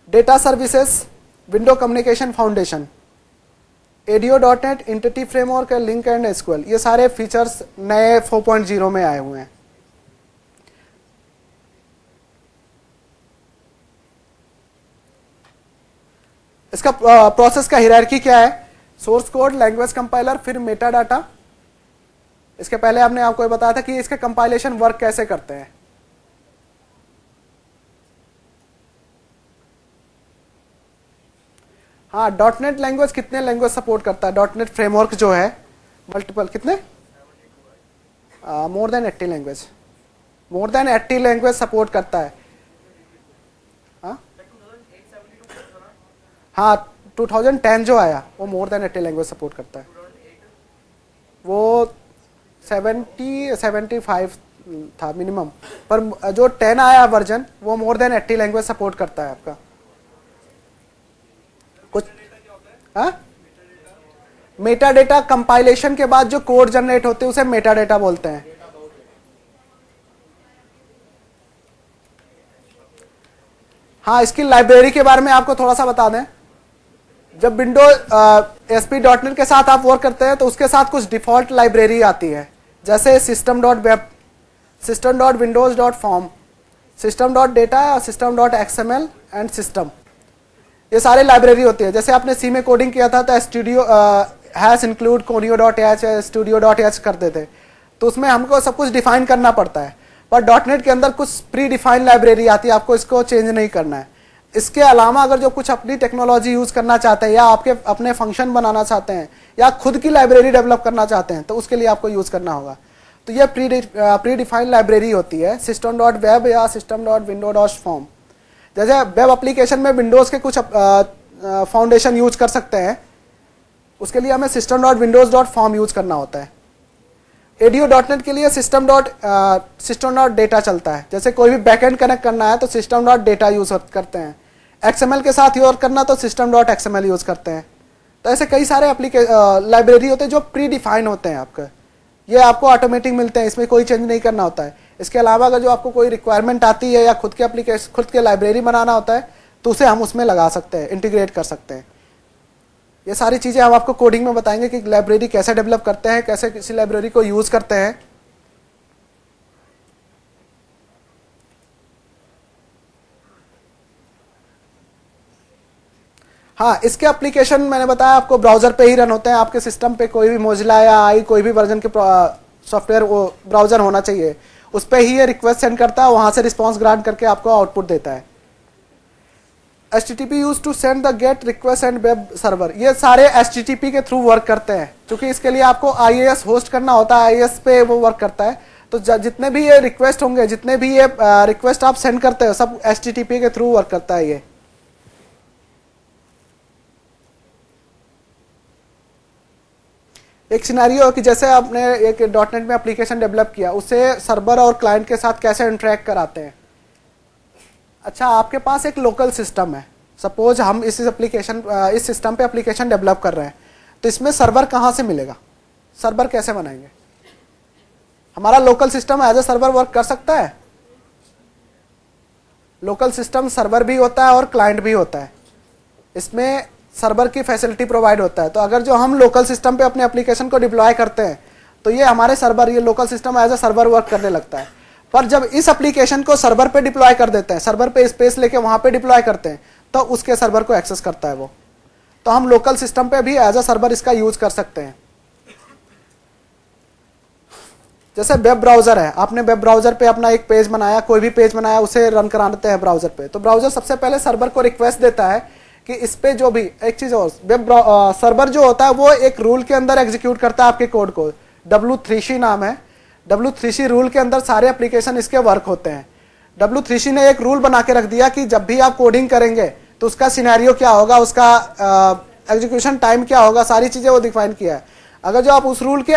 Data services, window communication foundation, ADO.NET, entity framework, link and SQL, ये सारे features नए 4.0 में आए हुए हैं। इसका प्रोसेस का हायरार्की क्या है? सोर्स कोड, लैंग्वेज कंपाइलर, फिर मेटा डाटा। इसके पहले हमने आपको ये बताया था कि इसके कंपाइलेशन वर्क कैसे करते हैं। हाँ, .NET लैंग्वेज कितने लैंग्वेज सपोर्ट करता है? .NET फ्रेमवर्क जो है मल्टीपल कितने, more than 80 language, more than 80 language support करता है। हाँ, 2010 जो आया वो मोर देन 80 लैंग्वेज सपोर्ट करता है। वो 75 था मिनिमम, पर जो 10 आया वर्जन वो मोर देन 80 लैंग्वेज सपोर्ट करता है आपका। कुछ मेटा डेटा कंपाइलेशन के बाद जो कोड जनरेट होते हैं उसे मेटा डेटा बोलते हैं। हाँ, इसकी लाइब्रेरी के बारे में आपको थोड़ा सा बता दें। जब विंडोज ASP.NET के साथ आप वर्क करते हैं तो उसके साथ कुछ डिफॉल्ट लाइब्रेरी आती है, जैसे system.web, system.windows.form, system.data, system.xml and system। ये सारे लाइब्रेरी होती है। जैसे आपने सी में कोडिंग किया था तो studio hash include conio.h, studio.h करते थे, तो उसमें हमको सब कुछ डिफाइन करना पड़ता है। पर .NET के अंदर कुछ प्री डिफाइंड लाइब्रेरी आती है, आपको इसको चेंज नहीं करना है। इसके अलावा अगर जो कुछ अपनी टेक्नोलॉजी यूज करना चाहते हैं या आपके अपने फंक्शन बनाना चाहते हैं या खुद की लाइब्रेरी डेवलप करना चाहते हैं तो उसके लिए आपको यूज करना होगा। तो ये प्री डिफाइंड लाइब्रेरी होती है system.web या system.windows.form। जैसे वेब एप्लीकेशन में विंडोज के कुछ फाउंडेशन यूज कर सकते हैं, उसके लिए हमें system.windows.form यूज करना होता है। ADO.NET के लिए system.data चलता है। जैसे कोई भी बैकएंड कनेक्ट करना है तो system.data यूज करते हैं। XML के साथ यूज करना तो system.xml यूज करते हैं। तो ऐसे कई सारे लाइब्रेरी होते हैं जो प्री डिफाइन होते हैं आपके, ये आपको ऑटोमेटिक मिलते हैं, इसमें कोई चेंज नहीं करना होता है। इसके अलावा अगर जो आपको कोई रिक्वायरमेंट आती है या खुद के एप्लीकेशन, खुद के लाइब्रेरी बनाना होता है तो उसे हम उसमें लगा सकते हैं, इंटीग्रेट कर सकते हैं। ये सारी चीजें हम आपको कोडिंग में बताएंगे कि लाइब्रेरी कैसे डेवलप करते हैं, कैसे किसी लाइब्रेरी को यूज करते हैं। हाँ, इसके एप्लीकेशन मैंने बताया आपको ब्राउजर पे ही रन होते हैं। आपके सिस्टम पे कोई भी मोजिला या आई कोई भी वर्जन के सॉफ्टवेयर ब्राउजर होना चाहिए, उस पर ही ये रिक्वेस्ट सेंड करता है, वहां से रिस्पॉन्स ग्रांट करके आपको आउटपुट देता है। HTTP use to send the get request and web server, ये सारे HTTP के थ्रू वर्क करते हैं, क्योंकि इसके लिए आपको IIS होस्ट करना होता है, IIS पे वो वर्क करता है। तो जितने भी ये रिक्वेस्ट होंगे, जितने भी ये रिक्वेस्ट आप सेंड करते हो, सब HTTP के थ्रू वर्क करता है ये। एक सिनेरियो कि जैसे आपने एक .NET में एप्लीकेशन डेवलप किया, उसे सर्वर और क्लाइंट के साथ कैसे इंटरेक्ट कराते हैं। अच्छा, आपके पास एक लोकल सिस्टम है, सपोज हम इस सिस्टम पे एप्लीकेशन डेवलप कर रहे हैं, तो इसमें सर्वर कहाँ से मिलेगा, सर्वर कैसे बनाएंगे? हमारा local system as a server work कर सकता है? लोकल सिस्टम सर्वर भी होता है और क्लाइंट भी होता है, इसमें सर्वर की फैसिलिटी प्रोवाइड होता है। तो अगर जो हम लोकल सिस्टम पे अपने एप्लीकेशन को डिप्लॉय करते हैं तो ये हमारे सर्वर, ये local system as a server work करने लगता है। पर जब इस एप्लीकेशन को सर्वर पे डिप्लॉय कर देते हैं, सर्वर पे स्पेस लेके वहां पे डिप्लॉय करते हैं, तो उसके सर्वर को एक्सेस करता है वो। तो हम लोकल सिस्टम पे भी एज ए सर्वर इसका यूज कर सकते हैं। जैसे वेब ब्राउजर है, आपने वेब ब्राउजर पे अपना एक पेज बनाया, कोई भी पेज बनाया, उसे रन कराते हैं ब्राउजर पे, तो ब्राउजर सबसे पहले सर्वर को रिक्वेस्ट देता है कि इस पे जो भी एक चीज और, वेब सर्वर जो होता है वो एक रूल के अंदर एग्जीक्यूट करता है आपके कोड को, W3C नाम है। W3C रूल के अंदर सारे एप्लीकेशन इसके वर्क होते हैं। W3C ने एक रूल बना के रख दिया कि जब भी आप कोडिंग करेंगे तो उसका सिनेरियो क्या होगा, उसका एग्जीक्यूशन टाइम क्या होगा, सारी चीजें वो डिफाइन किया है। अगर जो आप उस रूल के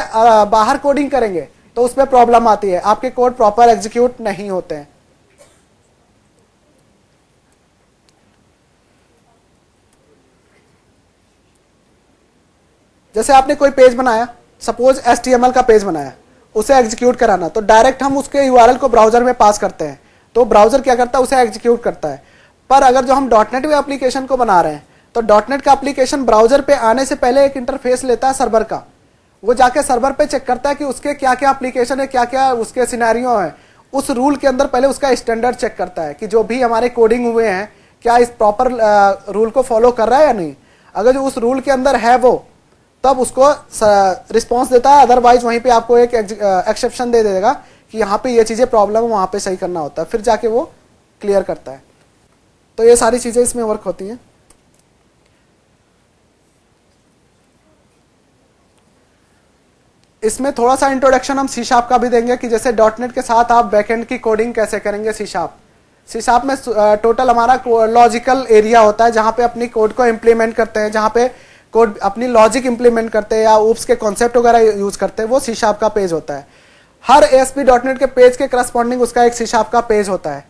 बाहर कोडिंग करेंगे तो उसमें प्रॉब्लम आती है, आपके कोड प्रॉपर एग्जीक्यूट नहीं होते हैं। जैसे आपने कोई पेज बनाया, सपोज HTML का पेज बनाया, उसे एग्जीक्यूट कराना, तो डायरेक्ट हम उसके URL को ब्राउजर में पास करते हैं, तो ब्राउजर क्या करता है, उसे एग्जीक्यूट करता है। पर अगर जो हम डॉट नेट में एप्लीकेशन को बना रहे हैं तो डॉट नेट का एप्लीकेशन ब्राउजर पे आने से पहले एक इंटरफेस लेता है सर्वर का, वो जाके सर्वर पे चेक करता है कि उसके क्या क्या एप्लीकेशन है, क्या क्या उसके सिनेरियो है, उस रूल के अंदर पहले उसका स्टैंडर्ड चेक करता है कि जो भी हमारे कोडिंग हुए हैं क्या इस प्रॉपर रूल को फॉलो कर रहा है या नहीं। अगर जो उस रूल के अंदर है वो, तब उसको रिस्पॉन्स देता है, अदरवाइज वहीं पे आपको एक एक्सेप्शन दे देगा कि यहाँ पे ये चीज़ें प्रॉब्लम है, वहाँ पे सही करना होता है, फिर जाके वो क्लियर करता है। तो ये सारी चीज़ें इसमें वर्क होती हैं। इसमें थोड़ा सा इंट्रोडक्शन हम सी शार्प का भी देंगे कि जैसे डॉट नेट के साथ आप बैकएंड की कोडिंग कैसे करेंगे। सी शार्प में टोटल हमारा लॉजिकल एरिया होता है जहाँ पे अपनी कोड को इम्प्लीमेंट करते हैं, जहाँ पे कोड अपनी लॉजिक इम्प्लीमेंट करते हैं या ऊप्स के कॉन्सेप्ट वगैरह यूज करते हैं, वो सी शार्प का पेज होता है। हर ASP.NET के पेज के करस्पॉन्डिंग उसका एक सी शार्प का पेज होता है।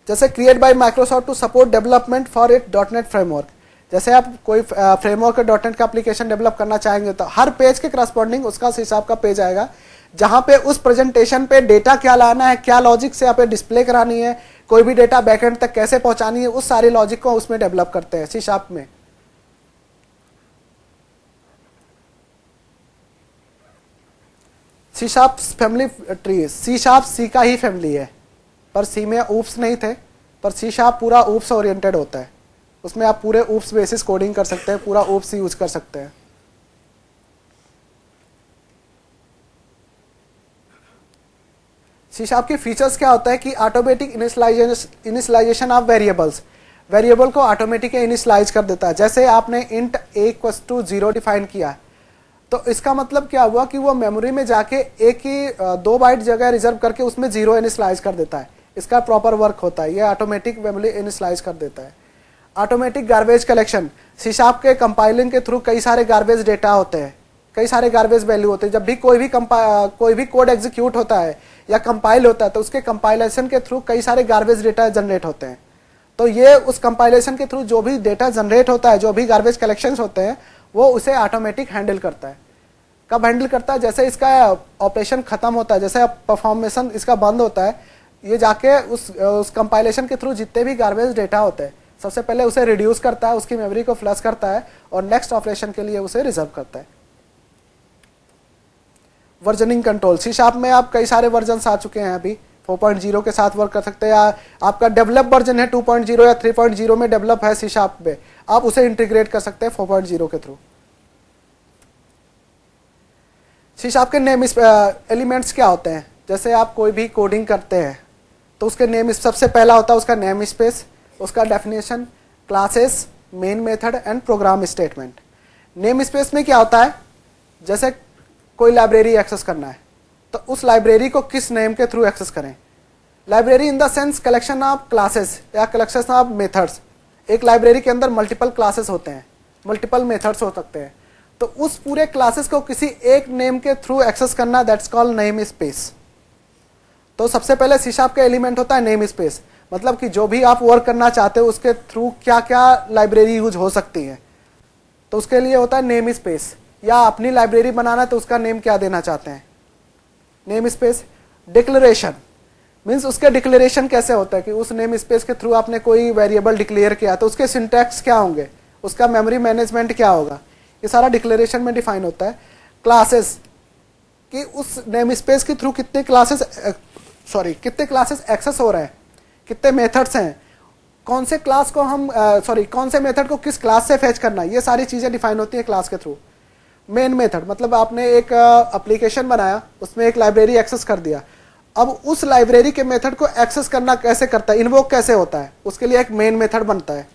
जैसे create by Microsoft to support development for it .NET framework, जैसे आप कोई फ्रेमवर्क .NET का एप्लीकेशन डेवलप करना चाहेंगे तो हर पेज के करस्पॉन्डिंग उसका सी शार्प का पेज आएगा, जहां पे उस प्रेजेंटेशन पे डेटा क्या लाना है, क्या लॉजिक से आप डिस्प्ले करानी है, कोई भी डेटा बैकएंड तक कैसे पहुंचानी है, उस सारी लॉजिक को उसमें डेवलप करते हैं सी शार्प में। C sharp family tree, C sharp C का ही फैमिली है, पर सी में ऊप्स नहीं थे, पर सी शार्प पूरा ऊप्स ओरिएंटेड होता है, उसमें आप पूरे ऊप्स बेसिस कोडिंग कर सकते हैं, पूरा ऊप्स यूज कर सकते हैं। सी शार्प के फीचर्स क्या होता है कि automatic initialisation of variables, variable को ऑटोमेटिक इनिशियलाइज कर देता है। जैसे आपने इंट a=0 डिफाइन किया तो इसका मतलब क्या हुआ कि वो मेमोरी में जाके एक ही 2 बाइट जगह रिजर्व करके उसमें 0 इनिशियलाइज कर देता है, इसका प्रॉपर वर्क होता है, ये ऑटोमेटिक मेमोरी इनिशियलाइज कर देता है। Automatic garbage collection, C sharp के कंपाइलिंग के थ्रू कई सारे गार्बेज डेटा होते हैं, कई सारे गार्बेज वैल्यू होते हैं। जब भी कोई भी कोड एग्जीक्यूट होता है या कंपाइल होता है तो उसके कंपाइलेशन के थ्रू कई सारे गार्बेज डेटा जनरेट होते हैं। तो ये उस कंपाइलेशन के थ्रू जो भी डेटा जनरेट होता है, जो भी गार्बेज कलेक्शंस होते हैं, वो उसे ऑटोमेटिक हैंडल करता है। कब हैंडल करता है? जैसे इसका ऑपरेशन खत्म होता है, जैसे परफॉर्मेशन इसका बंद होता है, ये जाके उस कंपाइलेशन के थ्रू जितने भी गार्बेज डेटा होते हैं सबसे पहले उसे रिड्यूस करता है, उसकी मेमोरी को फ्लश करता है और नेक्स्ट ऑपरेशन के लिए उसे रिजर्व करता है। वर्जनिंग कंट्रोल, सी शार्प में आप कई सारे वर्जन आ चुके हैं, अभी 4.0 के साथ वर्क कर सकते हैं, या आपका डेवलप वर्जन है 2.0 या 3.0 में डेवलप है सी शार्प में, आप उसे इंटीग्रेट कर सकते हैं 4.0 के थ्रू। सी शार्प के नेम एलिमेंट्स क्या होते हैं? जैसे आप कोई भी कोडिंग करते हैं तो उसके नेम सबसे पहला होता है उसका नेम स्पेस, उसका definition, classes, main method and program statement. Name space में क्या होता है? जैसे कोई लाइब्रेरी एक्सेस करना है तो उस लाइब्रेरी को किस नेम के थ्रू एक्सेस करें। Library in the sense collection of classes या कलेक्शन ऑफ मेथड्स। एक लाइब्रेरी के अंदर मल्टीपल क्लासेस होते हैं, मल्टीपल मेथड्स हो सकते हैं, तो उस पूरे क्लासेस को किसी एक नेम के थ्रू एक्सेस करना, दैट्स कॉल्ड नेम स्पेस। तो सबसे पहले सी शार्प का एलिमेंट होता है नेम स्पेस, मतलब कि जो भी आप वर्क करना चाहते हो उसके थ्रू क्या क्या लाइब्रेरी यूज हो सकती है, तो उसके लिए होता है नेम स्पेस। या अपनी लाइब्रेरी बनाना तो उसका नेम क्या देना चाहते हैं, नेम स्पेस। डिक्लेरेशन मीन्स उसके डिक्लेरेशन कैसे होता है कि उस नेम स्पेस के थ्रू आपने कोई वेरिएबल डिक्लेयर किया तो उसके सिंटैक्स क्या होंगे, उसका मेमोरी मैनेजमेंट क्या होगा, ये सारा डिक्लेरेशन में डिफाइन होता है। क्लासेस कि उस नेम स्पेस के थ्रू कितने क्लासेस एक्सेस हो रहे हैं, कितने मेथड्स हैं, कौन से क्लास को हम कौन से मेथड को किस क्लास से फेच करना है, ये सारी चीजें डिफाइन होती हैं क्लास के थ्रू। मेन मेथड मतलब आपने एक एप्लीकेशन बनाया, उसमें एक लाइब्रेरी एक्सेस कर दिया, अब उस लाइब्रेरी के मेथड को एक्सेस करना कैसे करता है, इन्वोक कैसे होता है, उसके लिए एक मेन मेथड बनता है,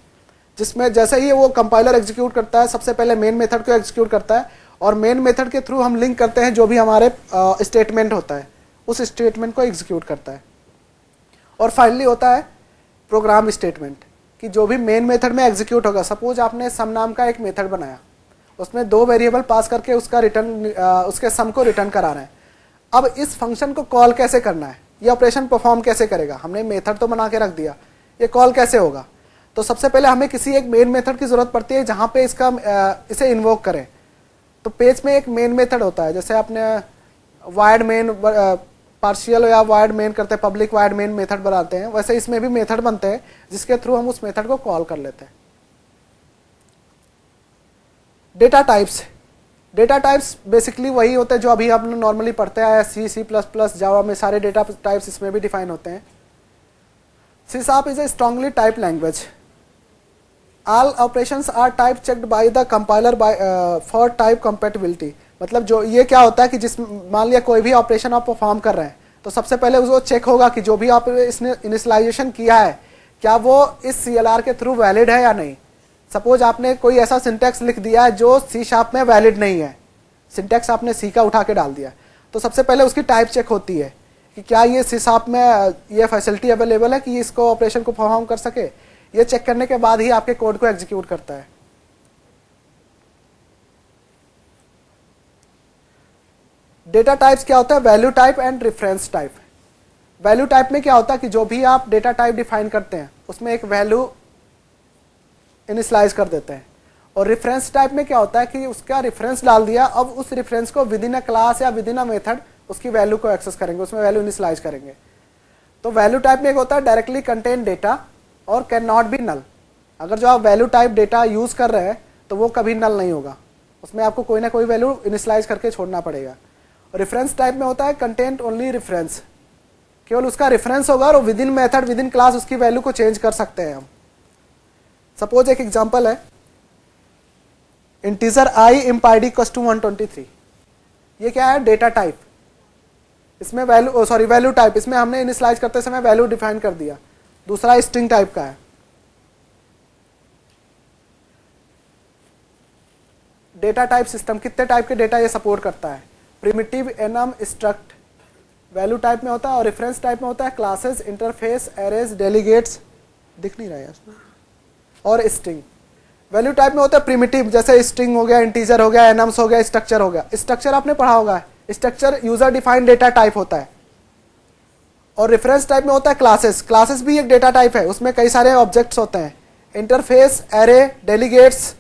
जिसमें जैसे ही वो कंपाइलर एग्जीक्यूट करता है सबसे पहले मेन मेथड को एग्जीक्यूट करता है और मेन मेथड के थ्रू हम लिंक करते हैं जो भी हमारे स्टेटमेंट होता है, उस स्टेटमेंट को एग्जीक्यूट करता है। और फाइनली होता है प्रोग्राम स्टेटमेंट कि जो भी मेन मेथड में एग्जीक्यूट होगा, सपोज आपने सम नाम का एक मेथड बनाया, उसमें 2 वेरिएबल पास करके उसका उसके सम को रिटर्न करा रहे हैं। अब इस फंक्शन को कॉल कैसे करना है, ये ऑपरेशन परफॉर्म कैसे करेगा, हमने मेथड तो बना के रख दिया, ये कॉल कैसे होगा। तो सबसे पहले हमें किसी एक मेन मेथड की जरूरत पड़ती है जहां पे इसे इन्वोक करें। तो पेज में एक मेन मेथड होता है, जैसे आपने वायर्ड मेन पार्शियल या वायर्ड मेन करते हैं, पब्लिक वायर्ड मेन मेथड बनाते हैं, वैसे इसमें भी मेथड बनते हैं जिसके थ्रू हम उस मेथड को कॉल कर लेते हैं। Data types, data types basically वही होते हैं जो अभी आप नॉर्मली पढ़ते हैं, C++, जावा में सारे डेटा टाइप्स इसमें भी डिफाइन होते हैं। C# is a strongly type language. All operations are type checked by the compiler for type compatibility. मतलब जो ये क्या होता है कि जिस मान लिया कोई भी ऑपरेशन आप परफॉर्म कर रहे हैं तो सबसे पहले उसको चेक होगा कि जो भी आप इसने इनिशियलाइजेशन किया है क्या वो इस CLR के थ्रू वैलिड है या नहीं। सपोज आपने कोई ऐसा सिंटैक्स लिख दिया है जो C# में वैलिड नहीं है, सिंटैक्स आपने C का उठा के डाल दिया, तो सबसे पहले उसकी टाइप चेक होती है कि क्या ये C# में ये फैसिलिटी अवेलेबल है कि इसको ऑपरेशन को परफॉर्म कर सके। ये चेक करने के बाद ही आपके कोड को एग्जीक्यूट करता है। डेटा टाइप्स क्या होता है? Value type and reference type. Value type में क्या होता है कि जो भी आप डेटा टाइप डिफाइन करते हैं उसमें एक वैल्यू इनिशियलाइज कर देते हैं। और रेफरेंस टाइप में क्या होता है कि उसका रेफरेंस डाल दिया, अब उस रेफरेंस को विद इन अ क्लास या विद इन अ मेथड उसकी वैल्यू को एक्सेस करेंगे, उसमें वैल्यू इनिशियलाइज करेंगे। तो वैल्यू टाइप में एक होता है डायरेक्टली कंटेन डेटा और कैन नॉट बी नल। अगर जो आप वैल्यू टाइप डेटा यूज कर रहे हैं तो वो कभी नल नहीं होगा, उसमें आपको कोई ना कोई वैल्यू इनिशियलाइज करके छोड़ना पड़ेगा। और रेफरेंस टाइप में होता है कंटेंट ओनली रेफरेंस, केवल उसका रेफरेंस होगा और within method within class उसकी वैल्यू को चेंज कर सकते हैं हम। सपोज एक एग्जांपल है, integer I imp id equals to 123। ये क्या है? Data type. इसमें वैल्यू वैल्यू टाइप, इसमें हमने इनिशियलाइज करते समय वैल्यू डिफाइन कर दिया। दूसरा स्ट्रिंग टाइप का है। डेटा टाइप सिस्टम कितने टाइप के डेटा ये सपोर्ट करता है? Primitive, annum, struct. Value type में होता है। और रेफरेंस टाइप में होता है क्लासेस, इंटरफेस, एरेज, डेलीगेट्स, दिख नहीं रहा है इसमें, और स्ट्रिंग। वैल्यू टाइप में होता है प्रिमिटिव, जैसे स्ट्रिंग हो गया, इंटीजर हो गया, एनम्स हो गया, स्ट्रक्चर हो गया। स्ट्रक्चर आपने पढ़ा होगा, structure user defined data type होता है। और रेफरेंस टाइप में होता है क्लासेस। क्लासेस भी एक डेटा टाइप है, उसमें कई सारे ऑब्जेक्ट्स होते हैं। इंटरफेस, एरे, डेलीगेट्स,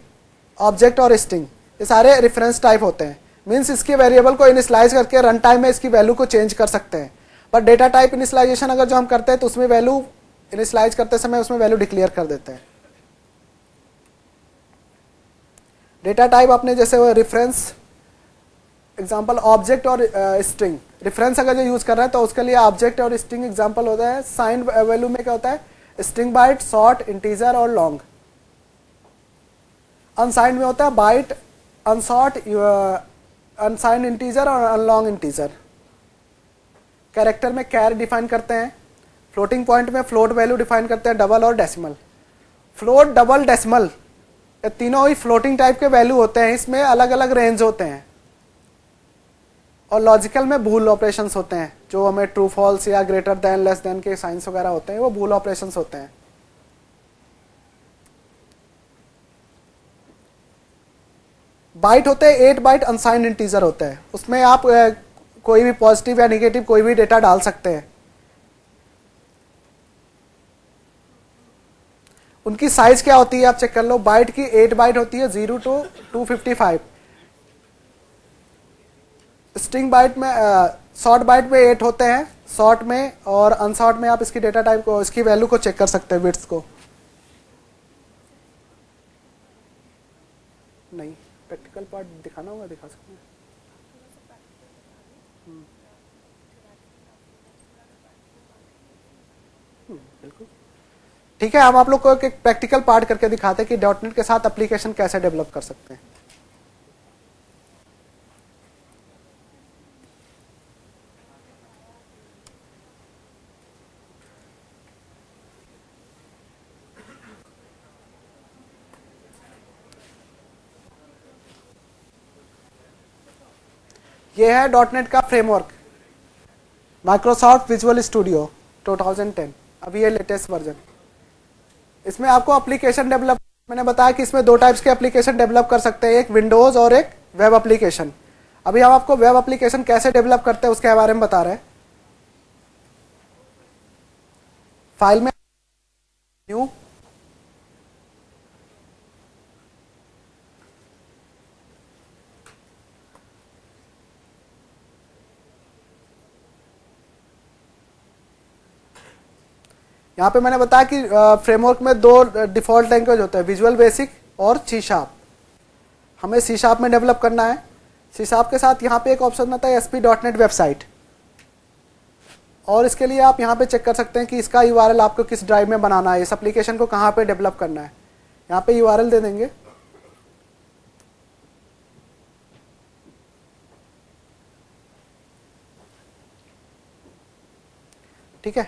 ऑब्जेक्ट और स्ट्रिंग, ये सारे रेफरेंस टाइप होते हैं। मीन्स इसके वेरिएबल को इनिशियलाइज करके रन टाइम में इसकी वैल्यू को चेंज कर सकते हैं। बट डेटा टाइप इनिशियलाइजेशन अगर जो हम करते हैं तो उसमें वैल्यू इनिशियलाइज करते समय उसमें वैल्यू डिक्लेयर कर देते हैं। डेटा टाइप आपने जैसे रेफरेंस एग्जांपल ऑब्जेक्ट और स्ट्रिंग। रेफरेंस अगर जो यूज कर रहे हैं तो उसके लिए ऑब्जेक्ट और स्ट्रिंग एग्जांपल होता है। साइंड वैल्यू में क्या होता है? स्ट्रिंग बाइट, शॉर्ट, इंटीजर और लॉन्ग। अनसाइंड में होता है बाइट, अनशॉर्ट, अनसाइंड इंटीजर और अनलॉन्ग इंटीजर। कैरेक्टर में कैर डिफाइन करते हैं। फ्लोटिंग पॉइंट में फ्लोट वैल्यू डिफाइन करते हैं, डबल और डेसिमल। फ्लोट, डबल, डेसिमल, ये तीनों ही फ्लोटिंग टाइप के वैल्यू होते हैं। इसमें अलग अलग रेंज होते हैं। और लॉजिकल में बूल ऑपरेशंस होते हैं, जो हमें ट्रू फॉल्स या ग्रेटर देन, लेस देन के साइंस वगैरह होते हैं, वो बूल ऑपरेशंस होते हैं। बाइट होते हैं 8 बाइट अनसाइंड इंटीजर होते हैं। उसमें आप कोई भी पॉजिटिव या नेगेटिव कोई भी डेटा डाल सकते हैं। उनकी साइज क्या होती है आप चेक कर लो। बाइट की 8 बाइट होती है 0 to 255। स्ट्रिंग बाइट में शॉर्ट बाइट में 8 होते हैं शॉर्ट में, और अनशॉर्ट में आप इसकी डेटा टाइप को, इसकी वैल्यू को चेक कर सकते हैं, बिट्स को। नहीं, प्रैक्टिकल पार्ट दिखाना होगा, दिखा सकते हैं। बिल्कुल ठीक है। हम आप लोग को एक प्रैक्टिकल पार्ट करके दिखाते हैं कि डॉटनेट के साथ एप्लीकेशन कैसे डेवलप कर सकते हैं। ये है डॉटनेट का फ्रेमवर्क, माइक्रोसॉफ्ट विजुअल स्टूडियो 2010, अभी ये लेटेस्ट वर्जन। इसमें आपको एप्लीकेशन डेवलप, मैंने बताया कि इसमें 2 टाइप्स के एप्लीकेशन डेवलप कर सकते हैं, एक विंडोज और एक वेब एप्लीकेशन। अभी हम आपको वेब एप्लीकेशन कैसे डेवलप करते हैं उसके बारे में बता रहे हैं। फाइल में न्यू, यहाँ पे मैंने बताया कि फ्रेमवर्क में दो डिफॉल्ट लैंग्वेज होते हैं, विजुअल बेसिक और सी शार्प। हमें सी शार्प में डेवलप करना है। सी शार्प के साथ यहाँ पे एक ऑप्शन आता है ASP.NET वेबसाइट, और इसके लिए आप यहाँ पे चेक कर सकते हैं कि इसका URL आपको किस ड्राइव में बनाना है, इस एप्लीकेशन को कहाँ पे डेवलप करना है। यहाँ पे URL दे देंगे। ठीक है,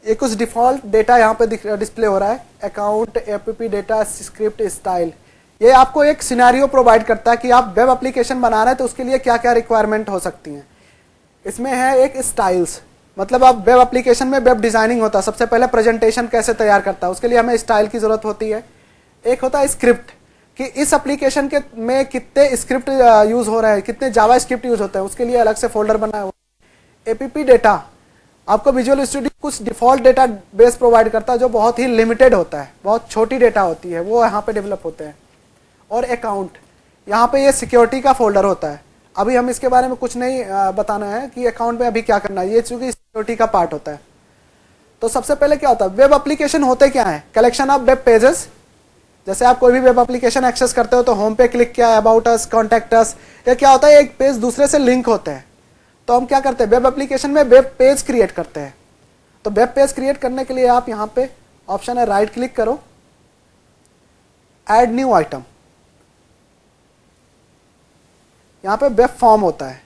ये कुछ डिफॉल्ट डेटा यहाँ पे डिस्प्ले हो रहा है, account, APP data, script, style. ये आपको एक सिनेरियो प्रोवाइड करता है कि आप वेब एप्लीकेशन बना रहे हैं तो उसके लिए क्या क्या रिक्वायरमेंट हो सकती हैं। इसमें है एक स्टाइल्स, मतलब आप वेब एप्लीकेशन में वेब डिजाइनिंग होता है, सबसे पहले प्रेजेंटेशन कैसे तैयार करता है, उसके लिए हमें स्टाइल की जरूरत होती है। एक होता है स्क्रिप्ट, कि इस एप्लीकेशन के में कितने स्क्रिप्ट यूज हो रहे हैं, कितने जावा स्क्रिप्ट यूज होते हैं, उसके लिए अलग से फोल्डर बनाया हुआ। एपीपी डेटा, आपको विजुअल स्टूडियो कुछ डिफॉल्ट डेटा बेस प्रोवाइड करता है जो बहुत ही लिमिटेड होता है, बहुत छोटी डेटा होती है, वो यहाँ पे डेवलप होते हैं। और अकाउंट, यहाँ पे ये सिक्योरिटी का फोल्डर होता है। अभी हम इसके बारे में कुछ नहीं बताना है कि अकाउंट में अभी क्या करना है, ये चूंकि सिक्योरिटी का पार्ट होता है। तो सबसे पहले क्या होता है, वेब एप्लीकेशन होते क्या है, कलेक्शन ऑफ वेब पेजेस। जैसे आप कोई भी वेब एप्लीकेशन एक्सेस करते हो तो होम पे क्लिक किया, अबाउट अस, कॉन्टैक्ट अस, ये क्या होता है, एक पेज दूसरे से लिंक होते हैं। तो हम क्या करते हैं, वेब एप्लीकेशन में वेब पेज क्रिएट करते हैं। तो वेब पेज क्रिएट करने के लिए आप यहाँ पे ऑप्शन है, राइट क्लिक करो, ऐड न्यू आइटम। यहाँ पे वेब फॉर्म होता है।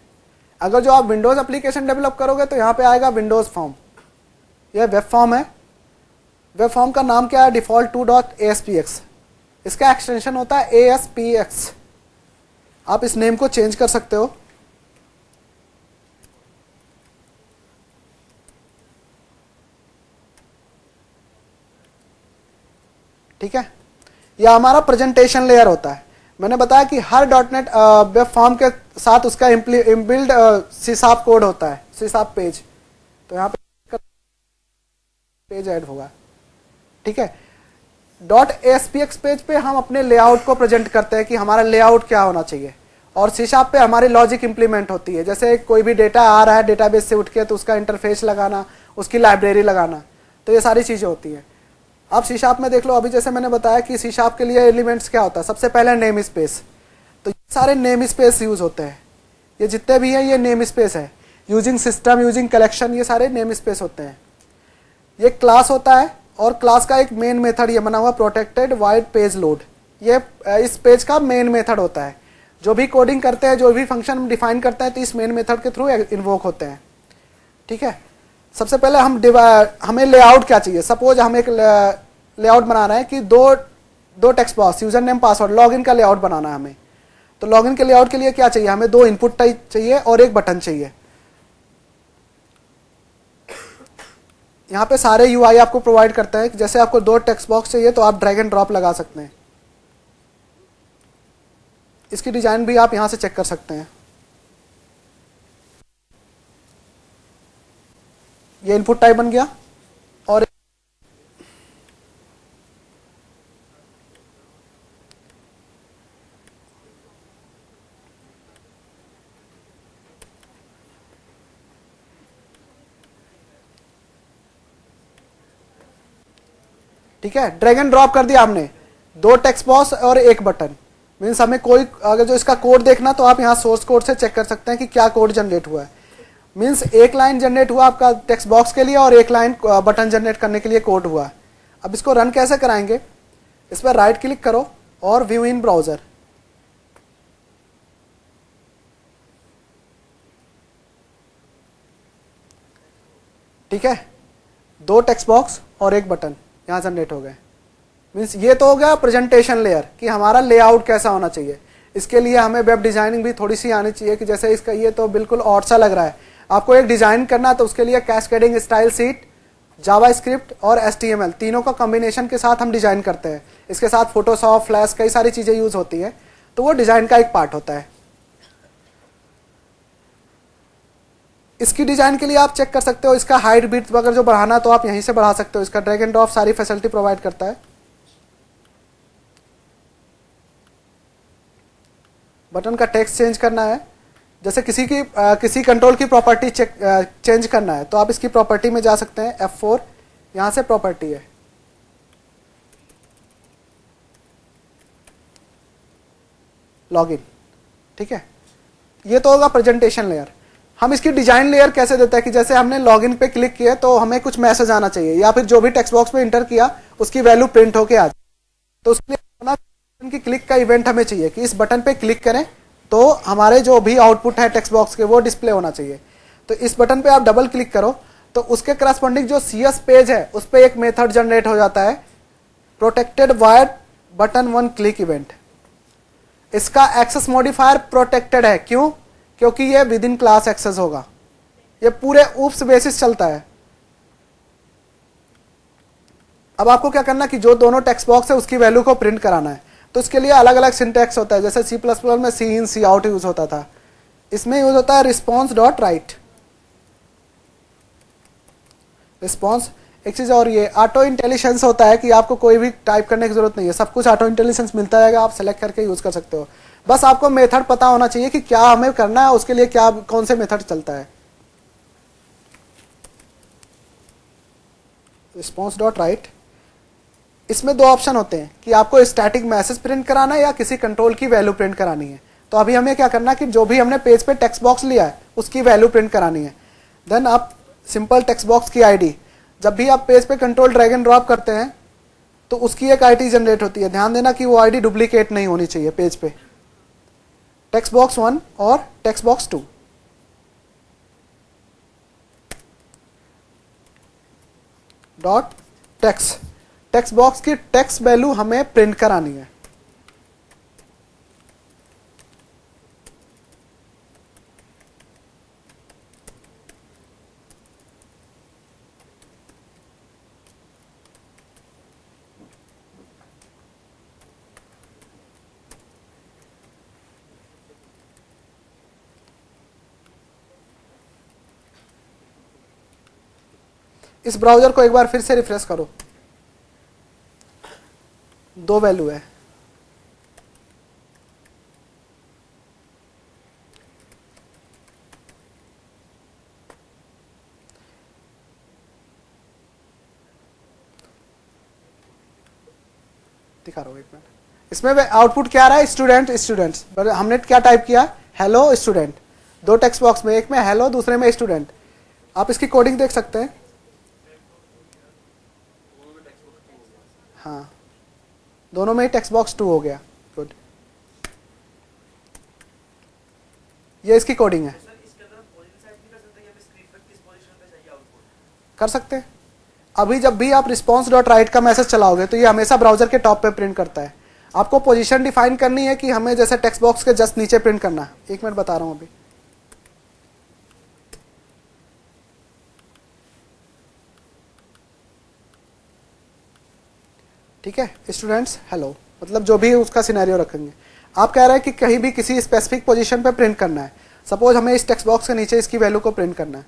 अगर जो आप विंडोज एप्लीकेशन डेवलप करोगे तो यहाँ पे आएगा विंडोज फॉर्म, यह वेब फॉर्म है। वेब फॉर्म का नाम क्या है, डिफॉल्ट 2.aspx। इसका एक्सटेंशन होता है ASPX। आप इस नेम को चेंज कर सकते हो। ठीक है, यह हमारा प्रेजेंटेशन लेयर होता है। मैंने बताया कि हर .NET वेब फॉर्म के साथ उसका इनबिल्ड सी शार्प कोड होता है, सी शार्प पेज। तो यहाँ पे पेज ऐड होगा। ठीक है, .aspx पेज पे हम अपने लेआउट को प्रेजेंट करते हैं कि हमारा लेआउट क्या होना चाहिए, और सी शार्प पे हमारी लॉजिक इंप्लीमेंट होती है। जैसे कोई भी डेटा आ रहा है डेटाबेस से उठ के, तो उसका इंटरफेस लगाना, उसकी लाइब्रेरी लगाना, तो ये सारी चीजें होती हैं। अब सी शार्प में देख लो, अभी जैसे मैंने बताया कि सी शार्प के लिए एलिमेंट्स क्या होता है, सबसे पहले नेम स्पेस। तो ये सारे नेम स्पेस यूज होते हैं, ये जितने भी हैं ये नेम स्पेस है। यूजिंग सिस्टम, यूजिंग कलेक्शन, ये सारे नेम स्पेस होते हैं। ये क्लास होता है, और क्लास का एक मेन मेथड ये बना हुआ प्रोटेक्टेड वाइड पेज लोड। ये इस पेज का मेन मेथड होता है। जो भी कोडिंग करते हैं, जो भी फंक्शन डिफाइन करते हैं, तो इस मेन मेथड के थ्रू इन्वोक होते हैं। ठीक है, सबसे पहले हमें लेआउट क्या चाहिए। सपोज हम एक लेआउट बना रहे हैं कि दो text box, user name, password, login का लेआउट बनाना है हमें। तो लॉगिन के लेआउट के लिए क्या चाहिए, हमें 2 इनपुट टाइप चाहिए और एक बटन चाहिए। यहाँ पे सारे UI आपको प्रोवाइड करता है कि जैसे आपको 2 टेक्स्ट बॉक्स चाहिए तो आप ड्रैग एंड ड्रॉप लगा सकते हैं। इसकी डिजाइन भी आप यहाँ से चेक कर सकते हैं। ये इनपुट टाइप बन गया। और ठीक है, ड्रैग एंड ड्रॉप कर दिया हमने, 2 टेक्स्ट बॉक्स और एक बटन। मीन्स हमें कोई अगर जो इसका कोड देखना तो आप यहाँ सोर्स कोड से चेक कर सकते हैं कि क्या कोड जनरेट हुआ है। मीन्स एक लाइन जनरेट हुआ आपका टेक्स्ट बॉक्स के लिए और एक लाइन बटन जनरेट करने के लिए कोड हुआ। अब इसको रन कैसे कराएंगे, इस पर राइट क्लिक करो और व्यू इन ब्राउजर। ठीक है, 2 टेक्स्ट बॉक्स और एक बटन यहाँ जनरेट हो गए। मीन्स ये तो हो गया प्रेजेंटेशन लेयर कि हमारा लेआउट कैसा होना चाहिए। इसके लिए हमें वेब डिजाइनिंग भी थोड़ी सी आनी चाहिए कि जैसे इसका ये तो बिल्कुल ऑड सा लग रहा है, आपको एक डिजाइन करना तो उसके लिए कैस्केडिंग स्टाइल शीट, जावास्क्रिप्ट और HTML तीनों का कॉम्बिनेशन के साथ हम डिजाइन करते हैं। इसके साथ फोटोशॉप, फ्लैश, कई सारी चीजें यूज होती है, तो वो डिजाइन का एक पार्ट होता है। इसकी डिजाइन के लिए आप चेक कर सकते हो, इसका हाइट विड्थ वगैरह जो बढ़ाना तो आप यहीं से बढ़ा सकते हो। इसका ड्रैग एंड ड्रॉप सारी फैसिलिटी प्रोवाइड करता है। बटन का टेक्स्ट चेंज करना है, जैसे किसी कंट्रोल की प्रॉपर्टी चेंज करना है तो आप इसकी प्रॉपर्टी में जा सकते हैं, F4, यहां से प्रॉपर्टी है, लॉगिन। ठीक है, ये तो होगा प्रेजेंटेशन लेयर। हम इसकी डिजाइन लेयर कैसे देते हैं कि जैसे हमने लॉगिन पे क्लिक किया तो हमें कुछ मैसेज आना चाहिए या फिर जो भी टेक्स्ट बॉक्स में इंटर किया उसकी वैल्यू प्रिंट होके आ जाए। तो उसके लिए की क्लिक का इवेंट हमें चाहिए कि इस बटन पे क्लिक करें तो हमारे जो भी आउटपुट है टेक्स्ट बॉक्स के वो डिस्प्ले होना चाहिए। तो इस बटन पे आप डबल क्लिक करो तो उसके करस्पॉन्डिंग जो CS पेज है उस पर एक मेथड जनरेट हो जाता है, protected wire button one click event. इसका एक्सेस मॉडिफायर प्रोटेक्टेड है, क्यों? क्योंकि ये विद इन क्लास एक्सेस होगा, ये पूरे ऊप्स बेसिस चलता है। अब आपको क्या करना कि जो दोनों टेक्स्ट बॉक्स है उसकी वैल्यू को प्रिंट कराना है। तो इसके लिए अलग अलग सिंटैक्स होता है, जैसे C++ में सी इन सी आउट यूज होता था, इसमें यूज होता है रिस्पॉन्स डॉट राइट। रिस्पॉन्स एक चीज और, ये ऑटो इंटेलिजेंस होता है कि आपको कोई भी टाइप करने की जरूरत नहीं है, सब कुछ ऑटो इंटेलिजेंस मिलता रहेगा, आप सेलेक्ट करके यूज कर सकते हो। बस आपको मेथड पता होना चाहिए कि क्या हमें करना है, उसके लिए क्या कौन से मेथड चलता है। रिस्पॉन्स डॉट राइट, इसमें दो ऑप्शन होते हैं कि आपको स्टैटिक मैसेज प्रिंट कराना है या किसी कंट्रोल की वैल्यू प्रिंट करानी है। तो अभी हमें क्या करना है कि जो भी हमने पेज पे टेक्स्ट बॉक्स लिया है उसकी वैल्यू प्रिंट करानी है। देन आप सिंपल टेक्स्ट बॉक्स की आईडी, जब भी आप पेज पे कंट्रोल ड्रैग एंड ड्रॉप करते हैं तो उसकी एक आईडी जनरेट होती है। ध्यान देना कि वो आईडी डुप्लीकेट नहीं होनी चाहिए पेज पे। टेक्स्ट बॉक्स 1 और text box 2। Dot text box की टेक्स्ट वैल्यू हमें प्रिंट करानी है। इस ब्राउजर को एक बार फिर से रिफ्रेश करो, दो वैल्यू है। दिखा रहा हूं, एक मिनट। इसमें आउटपुट क्या आ रहा है? Student students. हमने क्या टाइप किया? Hello student. दो टेक्स्ट बॉक्स में, एक में हेलो दूसरे में स्टूडेंट। आप इसकी कोडिंग देख सकते हैं। हाँ, दोनों में ही टेक्स्ट बॉक्स 2 हो गया। गुड, ये इसकी कोडिंग है। कर सकते हैं। अभी जब भी आप रिस्पॉन्स डॉट राइट का मैसेज चलाओगे तो ये हमेशा ब्राउजर के टॉप पे प्रिंट करता है। आपको पोजीशन डिफाइन करनी है कि हमें जैसे टेक्स्ट बॉक्स के जस्ट नीचे प्रिंट करना है। एक मिनट बता रहा हूं अभी। ठीक है, स्टूडेंट्स हेलो, मतलब जो भी उसका सिनेरियो रखेंगे। आप कह रहे हैं कि कहीं भी किसी स्पेसिफिक पोजीशन पे प्रिंट करना है। सपोज हमें इस टेक्स्ट बॉक्स के नीचे इसकी वैल्यू को प्रिंट करना है,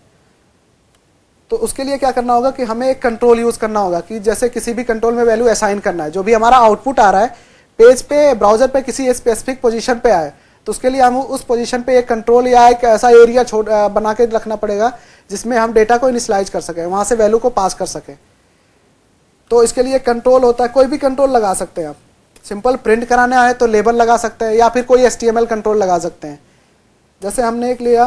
तो उसके लिए क्या करना होगा कि हमें एक कंट्रोल यूज करना होगा कि जैसे किसी भी कंट्रोल में वैल्यू असाइन करना है। जो भी हमारा आउटपुट आ रहा है पेज पे, ब्राउजर पे किसी स्पेसिफिक पोजीशन पे आए, तो उसके लिए हम उस पोजीशन पे एक कंट्रोल या एक ऐसा एरिया बना के रखना पड़ेगा जिसमें हम डेटा को इनिशियलाइज कर सकें, वहां से वैल्यू को पास कर सकें। तो इसके लिए कंट्रोल होता है, कोई भी कंट्रोल लगा सकते हैं आप। सिंपल प्रिंट कराना है तो लेबल लगा सकते हैं या फिर कोई HTML कंट्रोल लगा सकते हैं। जैसे हमने एक लिया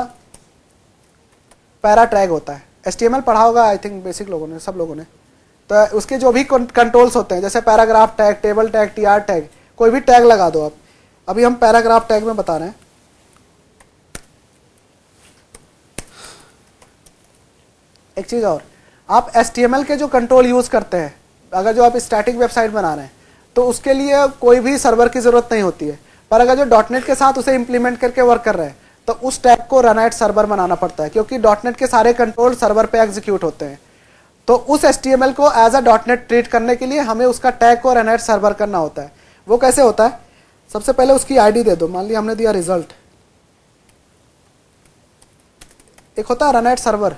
पैरा टैग होता है, HTML पढ़ा होगा आई थिंक बेसिक लोगों ने, सब लोगों ने। तो उसके जो भी कंट्रोल्स होते हैं जैसे paragraph tag, table tag, TR tag, कोई भी टैग लगा दो आप। अभी हम पैराग्राफ टैग में बता रहे हैं। एक चीज और, आप HTML के जो कंट्रोल यूज करते हैं, अगर जो आप स्टैटिक वेबसाइट बना रहे हैं तो उसके लिए कोई भी सर्वर की जरूरत नहीं होती है। पर अगर जो .NET के साथ उसे इंप्लीमेंट करके वर्क कर रहे हैं तो उस टैग को रन एट सर्वर बनाना पड़ता है, क्योंकि .NET के सारे कंट्रोल सर्वर पे एग्जीक्यूट होते हैं। तो उस HTML को एज अ .NET ट्रीट करने के लिए हमें उसका टैग को रन एट सर्वर करना होता है। वो कैसे होता है? सबसे पहले उसकी आईडी दे दो। मान लिया हमने दिया रिजल्ट, एक होता है रन एट सर्वर।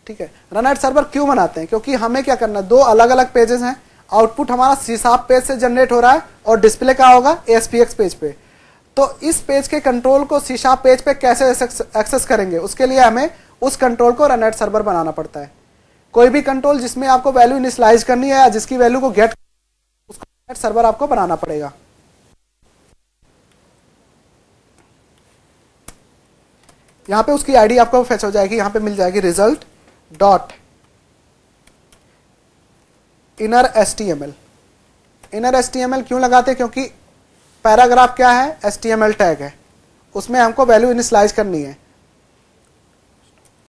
ठीक है, रन एट सर्वर क्यों बनाते हैं? क्योंकि हमें क्या करना है, दो अलग अलग पेजेस हैं, आउटपुट हमारा सी शार्प पेज से जनरेट हो रहा है और डिस्प्ले क्या होगा ASPX पेज पे। तो इस पेज के कंट्रोल को सी शार्प पेज पे कैसे एक्सेस करेंगे, उसके लिए हमें उस कंट्रोल को रन एट सर्वर बनाना पड़ता है। कोई भी कंट्रोल जिसमें आपको वैल्यू इनिशियलाइज करनी है या जिसकी वैल्यू को गेट, उसको रन एट सर्वर आपको बनाना पड़ेगा। यहां पे उसकी आईडी आपको फेच हो जाएगी, यहां पे मिल जाएगी result dot inner HTML। Inner HTML क्यों लगाते हैं, क्योंकि पैराग्राफ क्या है HTML टैग है, उसमें हमको वैल्यू इनिशियलाइज करनी है।